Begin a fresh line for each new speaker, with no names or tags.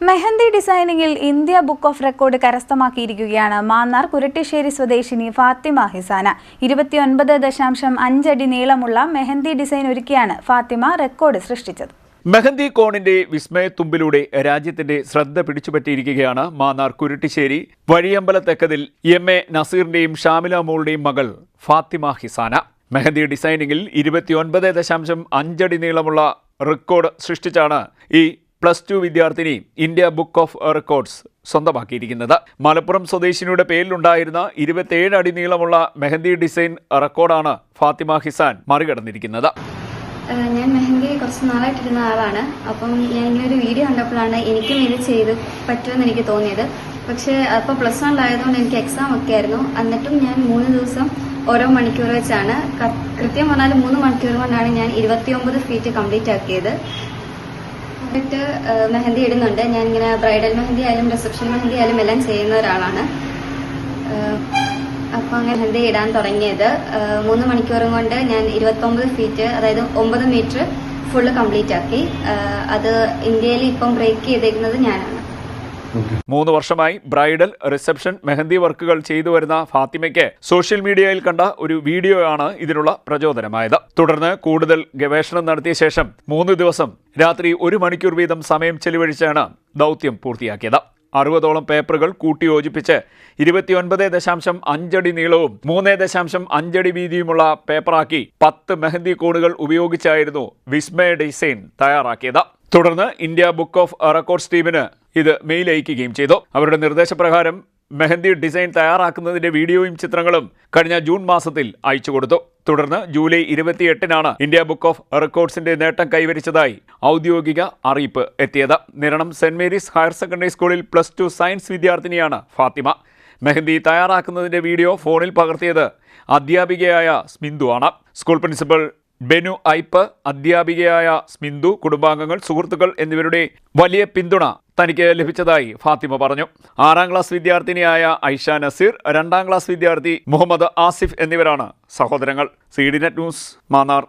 മെഹന്തി ഡിസൈനിങ്ങിൽ India book of record കരസ്ഥമാക്കിയിരിക്കുകയാണ് മാന്നാർ കുരട്ടിശ്ശേരി സ്വദേശിനി ഫാത്തിമ ഹിസാന. 29.5 അടി നീളമുള്ള മെഹന്തി ഡിസൈൻ ഒരുക്കിയാണ് ഫാത്തിമ റെക്കോർഡ് സൃഷ്ടിച്ചത്.
മെഹന്തി കോണിന്റെ വിസ്മയത്തുമ്പിലൂടെ രാജ്യത്തിന്റെ ശ്രദ്ധ പിടിച്ചുപറ്റിയിരിക്കുകയാണ് മാന്നാർ കുരട്ടിശ്ശേരി വഴിയമ്പലത്തെക്കതിൽ എം.എ. നസീറിന്റെയും ഷാമില മോളുടെയും മകൾ ഫാത്തിമ ഹിസാന. മെഹന്തി ഡിസൈനിങ്ങിൽ 29.5 അടി നീളമുള്ള റെക്കോർഡ് സൃഷ്ടിച്ചാണ് ഈ +2 വിദ്യാർത്ഥിനി ഇന്ത്യ ബുക്ക് ഓഫ് റെക്കോർഡ്സ് സ്വന്തമാക്കിയിരിക്കുന്നത്. മലപ്പുറം സ്വദേശിനിയുടെ പേരിലുണ്ടായിരുന്ന 27 അടി നീളമുള്ള മെഹന്തി ഡിസൈൻ റെക്കോർഡാണ് ഫാത്തിമ ഹിസാൻ മറികടന്നിരിക്കുന്നത്.
ഞാൻ മെഹന്തി കുറച്ച് നാളായിട്ടിരുന്ന ആളാണ്. അപ്പം ഞാൻ ഇങ്ങനെ ഒരു വീഡിയോ കണ്ടപ്പോഴാണ് എനിക്കും ഇത് ചെയ്ത് പറ്റുമെന്ന് എനിക്ക് തോന്നിയത്. പക്ഷേ അപ്പോൾ +1 ആയതുകൊണ്ട് എനിക്ക് എക്സാം ഒക്കെ ആയിരുന്നു. എന്നിട്ടും ഞാൻ 3 ദിവസം ഓരോ മണിക്കൂർ വെച്ചാണ്, കൃത്യം പറഞ്ഞാൽ 3 മണിക്കൂർ കൊണ്ടാണ് ഞാൻ 29 ഫീറ്റ് കംപ്ലീറ്റ് ആക്കിയത്. മെഹന്തി ഇടുന്നുണ്ട്. ഞാനിങ്ങനെ ബ്രൈഡൽ മെഹന്തി ആയാലും റിസപ്ഷൻ മെഹന്തി ആയാലും എല്ലാം ചെയ്യുന്ന ഒരാളാണ്. അപ്പോൾ അങ്ങനെ മെഹന്തി ഇടാൻ തുടങ്ങിയത് 3 മണിക്കൂറും കൊണ്ട് ഞാൻ 29 ഫീറ്റ്, അതായത് 9 മീറ്റർ ഫുള്ള് കംപ്ലീറ്റ് ആക്കി. അത് ഇന്ത്യയിൽ ഇപ്പം ബ്രേക്ക് ചെയ്തേക്കുന്നത് ഞാനാണ്.
3 വർഷമായി ബ്രൈഡൽ റിസപ്ഷൻ മെഹന്തി വർക്കുകൾ ചെയ്തു വരുന്ന ഫാത്തിമയ്ക്ക് സോഷ്യൽ മീഡിയയിൽ കണ്ട ഒരു വീഡിയോയാണ് ഇതിനുള്ള പ്രചോദനമായത്. തുടർന്ന് കൂടുതൽ ഗവേഷണം നടത്തിയ ശേഷം 3 ദിവസം രാത്രി 1 മണിക്കൂർ വീതം സമയം ചെലവഴിച്ചാണ് ദൗത്യം പൂർത്തിയാക്കിയത്. 60ഓളം പേപ്പറുകൾ കൂട്ടിയോജിപ്പിച്ച് 29.5 അടി നീളവും 3.5 അടി വീതിയുമുള്ള പേപ്പറാക്കി 10 മെഹന്തി കോണുകൾ ഉപയോഗിച്ചായിരുന്നു വിസ്മയ ഡിസൈൻ തയ്യാറാക്കിയത്. തുടർന്ന് ഇന്ത്യ ബുക്ക് ഓഫ് റെക്കോർഡ്സ് ടീമിന് ഇത് മെയിൽ അയക്കുകയും ചെയ്തു. അവരുടെ നിർദ്ദേശപ്രകാരം മെഹന്തി ഡിസൈൻ തയ്യാറാക്കുന്നതിന്റെ വീഡിയോയും ചിത്രങ്ങളും കഴിഞ്ഞ ജൂൺ മാസത്തിൽ അയച്ചു കൊടുത്തു. തുടർന്ന് ജൂലൈ 28-നാണ് ഇന്ത്യ ബുക്ക് ഓഫ് റെക്കോർഡ്സിന്റെ നേട്ടം കൈവരിച്ചതായി ഔദ്യോഗിക അറിയിപ്പ് എത്തിയത്. Niranam saint Mary's higher secondary സ്കൂളിൽ +2 സയൻസ് വിദ്യാർത്ഥിനിയാണ് ഫാത്തിമ. മെഹന്തി തയ്യാറാക്കുന്നതിന്റെ വീഡിയോ ഫോണിൽ പകർത്തിയത് അധ്യാപികയായ സ്മിന്ദു ആണ്. സ്കൂൾ പ്രിൻസിപ്പൽ ബെനു ഐപ്പ്, അധ്യാപികയായ സ്മിന്ദു, കുടുംബാംഗങ്ങൾ, സുഹൃത്തുക്കൾ എന്നിവരുടെ വലിയ പിന്തുണ തനിക്ക് ലഭിച്ചതായി ഫാത്തിമ പറഞ്ഞു. 6ാം ക്ലാസ് വിദ്യാർത്ഥിനിയായ ഐഷ നസീർ, 2ാം ക്ലാസ് വിദ്യാർത്ഥി മുഹമ്മദ് ആസിഫ് എന്നിവരാണ് സഹോദരങ്ങൾ. CDNet news, Mannar.